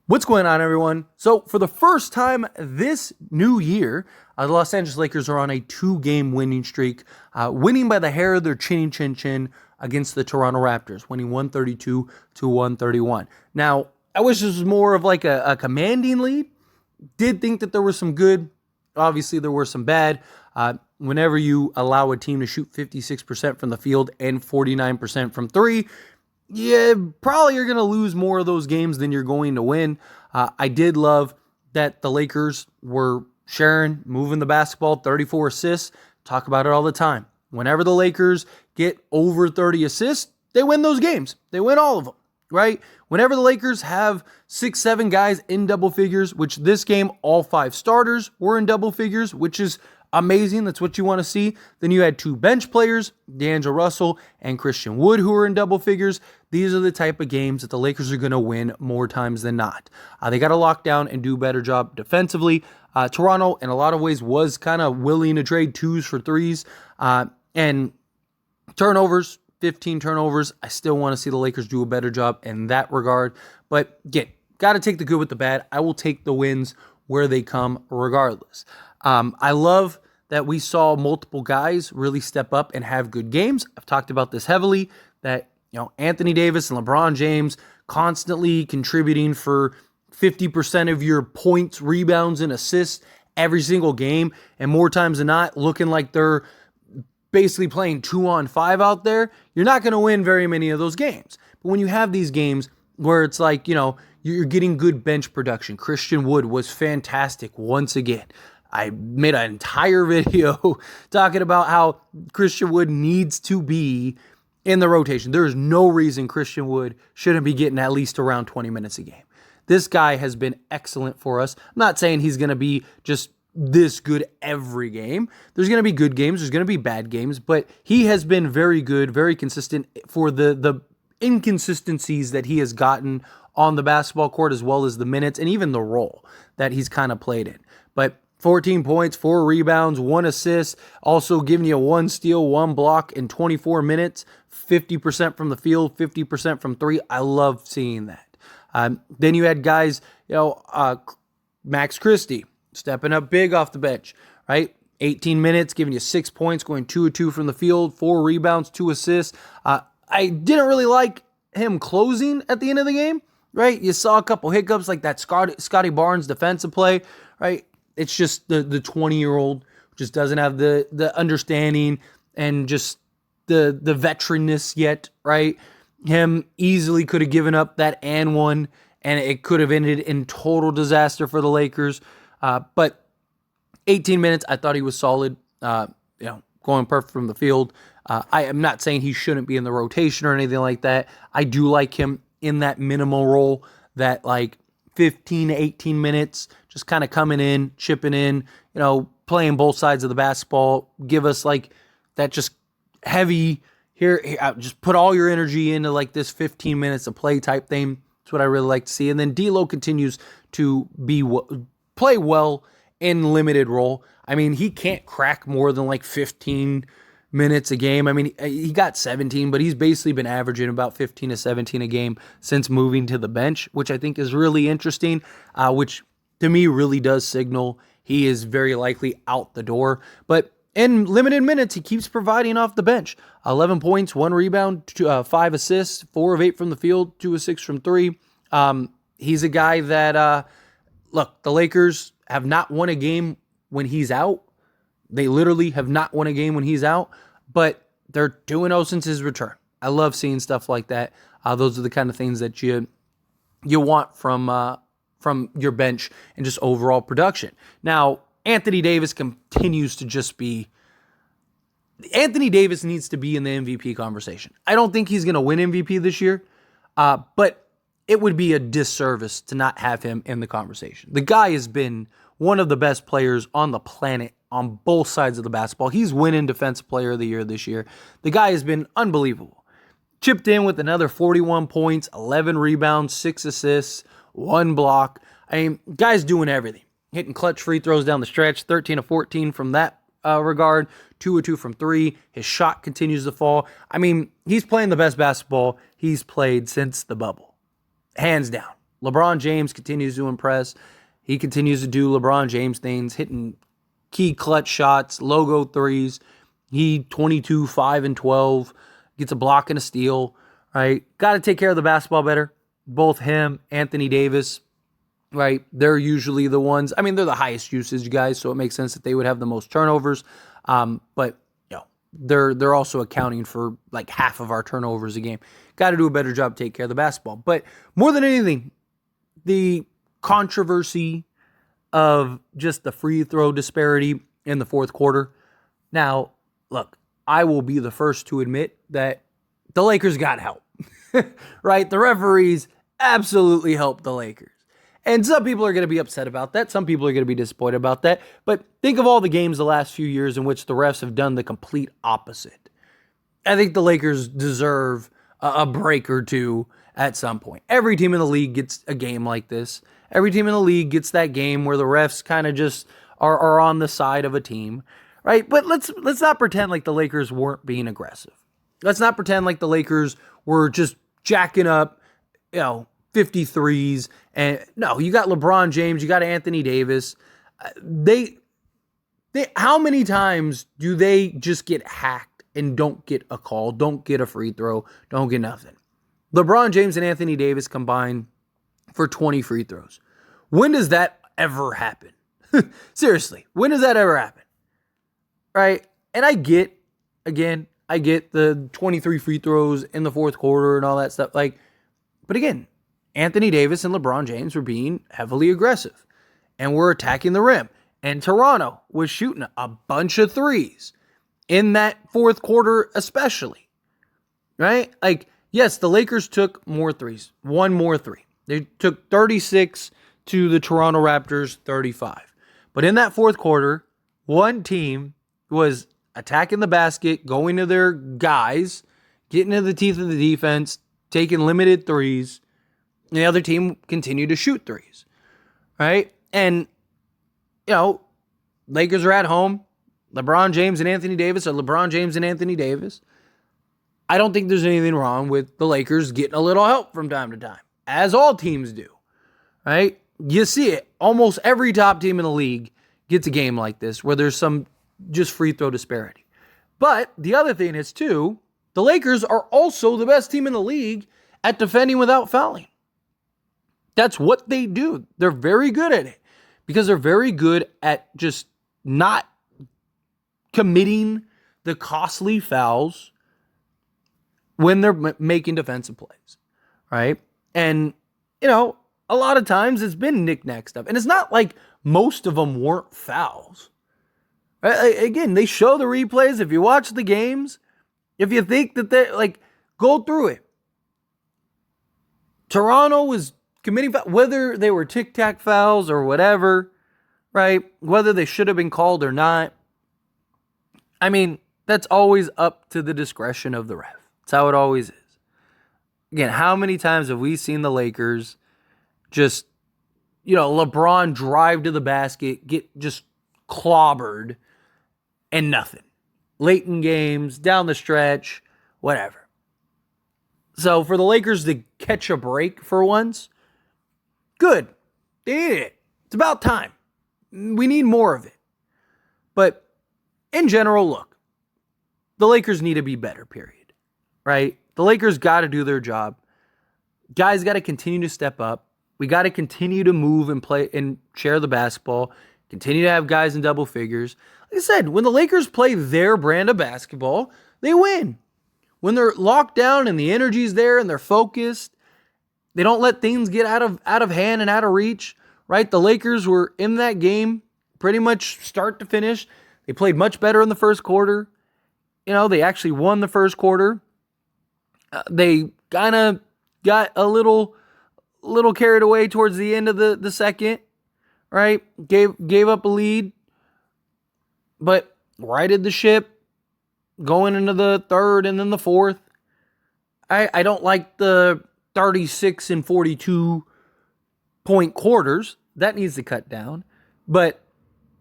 What's going on, everyone? So, for the first time this new year, the Los Angeles Lakers are on a 2-game winning streak, winning by the hair of their chin against the Toronto Raptors, winning 132 to 131. Now, I wish this was more of like a commanding lead. Did think that there was some good. Obviously, there were some bad. Whenever you allow a team to shoot 56% from the field and 49% from three, yeah, probably you're going to lose more of those games than you're going to win. I did love that the Lakers were sharing, moving the basketball, 34 assists. Talk about it all the time. Whenever the Lakers get over 30 assists, they win those games. They win all of them, right? Whenever the Lakers have 6-7 guys in double figures, which this game, all 5 starters were in double figures, which is amazing. That's what you want to see. Then you had 2 bench players, D'Angelo Russell and Christian Wood, who are in double figures. These are the type of games that the Lakers are going to win more times than not. They got to lock down and do a better job defensively. Toronto, in a lot of ways, was kind of willing to trade 2s for 3s. And turnovers, 15 turnovers. I still want to see the Lakers do a better job in that regard. But again, got to take the good with the bad. I will take the wins where they come regardless. I love that we saw multiple guys really step up and have good games. I've talked about this heavily, that Anthony Davis and LeBron James constantly contributing for 50% of your points, rebounds, and assists every single game, and more times than not, looking like they're basically playing 2-on-5 out there. You're not going to win very many of those games. But when you have these games where it's like, you're getting good bench production. Christian Wood was fantastic once again. I made an entire video talking about how Christian Wood needs to be in the rotation. There is no reason Christian Wood shouldn't be getting at least around 20 minutes a game. This guy has been excellent for us. I'm not saying he's going to be just this good every game. There's going to be good games. There's going to be bad games. But he has been very good, very consistent for the inconsistencies that he has gotten on the basketball court, as well as the minutes and even the role that he's kind of played in. But 14 points, 4 rebounds, 1 assist, also giving you 1 steal, 1 block in 24 minutes, 50% from the field, 50% from 3. I love seeing that. Then you had guys, Max Christie stepping up big off the bench, right? 18 minutes, giving you 6 points, going 2 of 2 from the field, 4 rebounds, 2 assists. I didn't really like him closing at the end of the game, right? You saw a couple hiccups like that Scotty Barnes defensive play, right? It's just the 20-year-old just doesn't have the understanding and just the veteranness yet, right? Him easily could have given up that and one, and it could have ended in total disaster for the Lakers. But 18 minutes, I thought he was solid, going perfect from the field. I am not saying he shouldn't be in the rotation or anything like that. I do like him in that minimal role, that like 15 to 18 minutes, just kind of coming in, chipping in, playing both sides of the basketball. Give us like that just heavy, here just put all your energy into like this 15 minutes of play type thing. That's what I really like to see. And then D'Lo continues to play well in limited role. I mean, he can't crack more than like 15 minutes a game. I mean, he got 17, but he's basically been averaging about 15 to 17 a game since moving to the bench, which I think is really interesting, which to me really does signal he is very likely out the door. But in limited minutes, he keeps providing off the bench. 11 points, 1 rebound, 5 assists, 4 of 8 from the field, 2 of 6 from 3. He's a guy that, look, the Lakers have not won a game when he's out. They literally have not won a game when he's out, but they're 2-0 since his return. I love seeing stuff like that. Those are the kind of things that you want from your bench and just overall production. Now, Anthony Davis continues to just be... Anthony Davis needs to be in the MVP conversation. I don't think he's going to win MVP this year, but it would be a disservice to not have him in the conversation. The guy has been one of the best players on the planet on both sides of the basketball. He's winning Defensive Player of the Year this year. The guy has been unbelievable. Chipped in with another 41 points, 11 rebounds, 6 assists, 1 block. I mean, guy's doing everything. Hitting clutch free throws down the stretch, 13 of 14 from that regard, 2 of 2 from 3. His shot continues to fall. I mean, he's playing the best basketball he's played since the bubble. Hands down. LeBron James continues to impress. He continues to do LeBron James things, hitting key clutch shots, logo threes. He 22, 5, and 12, gets a block and a steal, right? Got to take care of the basketball better. Both him, Anthony Davis, right? They're usually the ones, I mean, they're the highest usage guys, so it makes sense that they would have the most turnovers. But they're also accounting for like half of our turnovers a game. Got to do a better job to take care of the basketball. But more than anything, the controversy of just the free throw disparity in the fourth quarter. Now, look, I will be the first to admit that the Lakers got help, right? The referees absolutely helped the Lakers. And some people are going to be upset about that. Some people are going to be disappointed about that. But think of all the games the last few years in which the refs have done the complete opposite. I think the Lakers deserve a break or two at some point. Every team in the league gets a game like this. Every team in the league gets that game where the refs kind of just are on the side of a team, right? But let's not pretend like the Lakers weren't being aggressive. Let's not pretend like the Lakers were just jacking up, 53s. And no, you got LeBron James, you got Anthony Davis. They how many times do they just get hacked and don't get a call, don't get a free throw, don't get nothing? LeBron James and Anthony Davis combined for 20 free throws. When does that ever happen? Seriously, when does that ever happen? Right? And I get the 23 free throws in the fourth quarter and all that stuff. But again, Anthony Davis and LeBron James were being heavily aggressive and were attacking the rim. And Toronto was shooting a bunch of threes in that fourth quarter especially, right? Yes, the Lakers took more threes, one more three. They took 36 to the Toronto Raptors 35. But in that fourth quarter, one team was attacking the basket, going to their guys, getting into the teeth of the defense, taking limited threes. And the other team continued to shoot threes, right? And, Lakers are at home. LeBron James and Anthony Davis are LeBron James and Anthony Davis. I don't think there's anything wrong with the Lakers getting a little help from time to time, as all teams do, right? You see it. Almost every top team in the league gets a game like this where there's some just free throw disparity. But the other thing is, too, the Lakers are also the best team in the league at defending without fouling. That's what they do. They're very good at it because they're very good at just not committing the costly fouls when they're making defensive plays, right? And, a lot of times it's been knick-knack stuff. And it's not like most of them weren't fouls. Right? Again, they show the replays. If you watch the games, if you think that they're go through it. Toronto was committing fouls, whether they were tic-tac fouls or whatever, right? Whether they should have been called or not. I mean, that's always up to the discretion of the ref. That's how it always is. Again, how many times have we seen the Lakers just, LeBron drive to the basket, get just clobbered, and nothing. Late in games, down the stretch, whatever. So for the Lakers to catch a break for once, good. They needed it. It's about time. We need more of it. But in general, look, the Lakers need to be better, period. Right? The Lakers got to do their job. Guys got to continue to step up. We got to continue to move and play and share the basketball. Continue to have guys in double figures. Like I said, when the Lakers play their brand of basketball, they win. When they're locked down and the energy's there and they're focused, they don't let things get out of hand and out of reach, right? The Lakers were in that game pretty much start to finish. They played much better in the first quarter. They actually won the first quarter. They kind of got a little carried away towards the end of the second, right? Gave up a lead, but righted the ship going into the third and then the fourth. I don't like the 36 and 42 point quarters. That needs to cut down. But,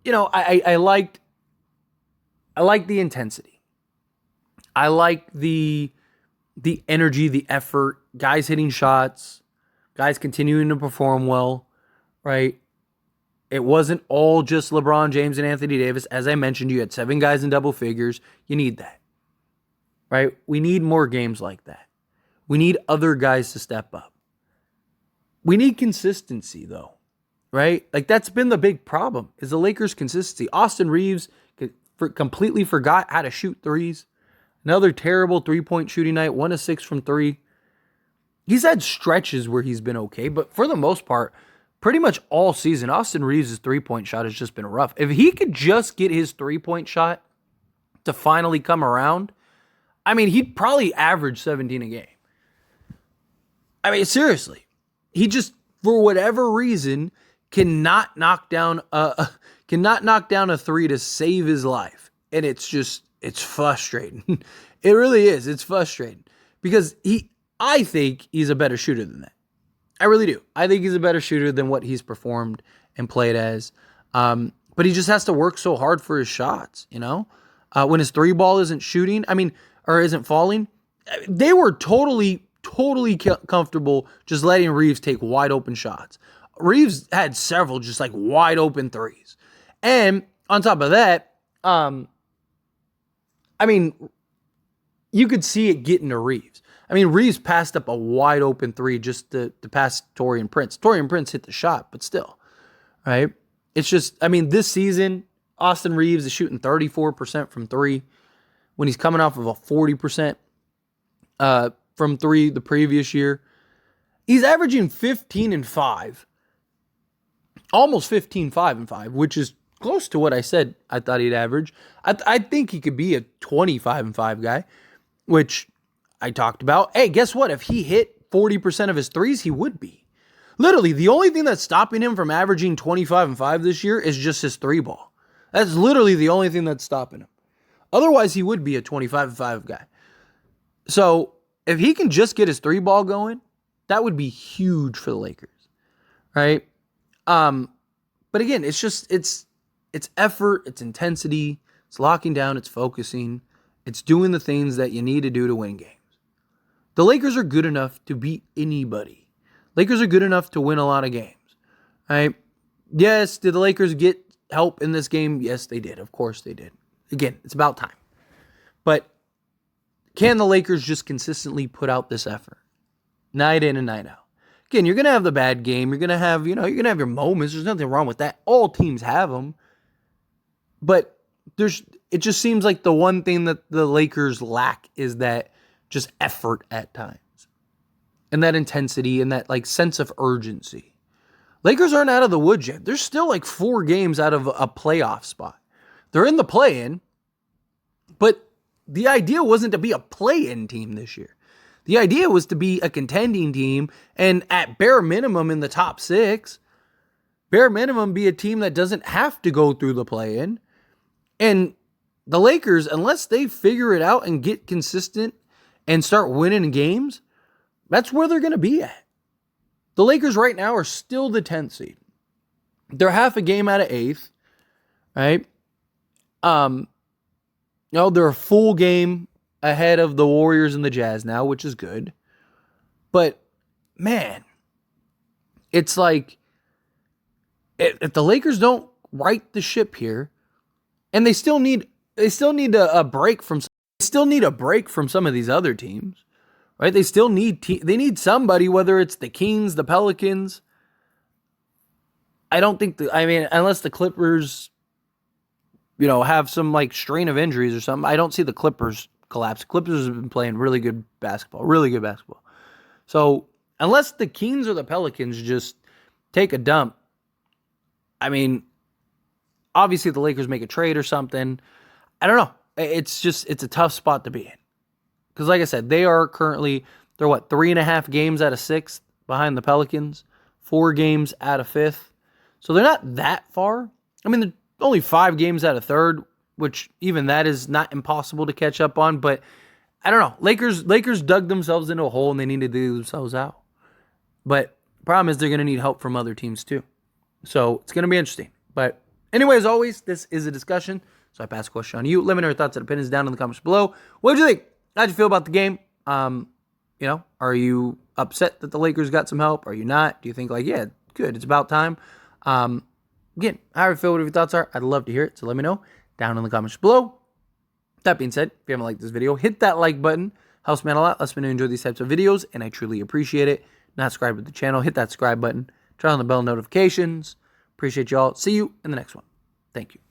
I liked the intensity. I like the energy, the effort, guys hitting shots, Guys continuing to perform well, right? It wasn't all just LeBron James and Anthony Davis. As I mentioned, you had 7 guys in double figures. You need that, right? We need more games like that. We need other guys to step up. We need consistency, though, right? Like, that's been the big problem, is the Lakers' consistency. Austin Reaves completely forgot how to shoot threes. Another terrible three-point shooting night, 1 of 6 from 3. He's had stretches where he's been okay, but for the most part, pretty much all season, Austin Reaves' three-point shot has just been rough. If he could just get his three-point shot to finally come around, I mean, he'd probably average 17 a game. I mean, seriously. He just, for whatever reason, cannot knock down a three to save his life. And it's frustrating. It really is. It's frustrating. Because I think he's a better shooter than that. I really do. I think he's a better shooter than what he's performed and played as. But he just has to work so hard for his shots, you know? When his three ball isn't shooting, or isn't falling, they were totally comfortable just letting Reaves take wide open shots. Reaves had several just like wide open threes. And on top of that, you could see it getting to Reaves. Reaves passed up a wide open three just to pass Taurean Prince. Taurean Prince hit the shot, but still, right? It's just, this season, Austin Reaves is shooting 34% from three when he's coming off of a 40% from three the previous year. He's averaging 15 and 5, almost 15, 5 and 5, which is close to what I said I thought he'd average. I think he could be a 25 and 5 guy, which I talked about. Hey, guess what? If he hit 40% of his threes, he would be. Literally, the only thing that's stopping him from averaging 25 and 5 this year is just his three ball. That's literally the only thing that's stopping him. Otherwise, he would be a 25 and 5 guy. So, if he can just get his three ball going, that would be huge for the Lakers, right? But again, it's effort, it's intensity, it's locking down, it's focusing, it's doing the things that you need to do to win games. The Lakers are good enough to beat anybody. Lakers are good enough to win a lot of games, right? Yes, did the Lakers get help in this game? Yes, they did. Of course they did. Again, it's about time. But can the Lakers just consistently put out this effort? Night in and night out. Again, you're going to have the bad game. You're going to have, you're going to have your moments. There's nothing wrong with that. All teams have them. But it just seems like the one thing that the Lakers lack is that just effort at times. And that intensity and that like sense of urgency. Lakers aren't out of the woods yet. They're still like 4 games out of a playoff spot. They're in the play-in, but the idea wasn't to be a play-in team this year. The idea was to be a contending team and at bare minimum in the top 6, bare minimum be a team that doesn't have to go through the play-in. And the Lakers, unless they figure it out and get consistent and start winning games, that's where they're going to be at. The Lakers right now are still the 10th seed. They're half a game out of 8th, right? They're a full game ahead of the Warriors and the Jazz now, which is good. But, man, it's like, if the Lakers don't right the ship here, and they still need a break from some of these other teams, right? They still need somebody, whether it's the Kings, the Pelicans. I don't think unless the Clippers, have some like strain of injuries or something, I don't see the Clippers collapse. Clippers have been playing really good basketball. So unless the Kings or the Pelicans just take a dump, obviously the Lakers make a trade or something. I don't know. It's a tough spot to be in. Because like I said, they're 3.5 games out of 6th behind the Pelicans, 4 games out of 5th. So they're not that far. They're only 5 games out of 3rd, which even that is not impossible to catch up on. But I don't know. Lakers dug themselves into a hole and they need to dig themselves out. But the problem is they're going to need help from other teams too. So it's going to be interesting. But anyway, as always, this is a discussion. So I pass a question on you. Let me know your thoughts and opinions down in the comments below. What did you think? How'd you feel about the game? Are you upset that the Lakers got some help? Are you not? Do you think like, yeah, good, it's about time? Again, how you feel, whatever your thoughts are, I'd love to hear it. So let me know down in the comments below. That being said, if you haven't liked this video, hit that like button. Helps me out a lot. Lets me know you enjoy these types of videos, and I truly appreciate it. Not subscribed to the channel, hit that subscribe button. Turn on the bell notifications. Appreciate y'all. See you in the next one. Thank you.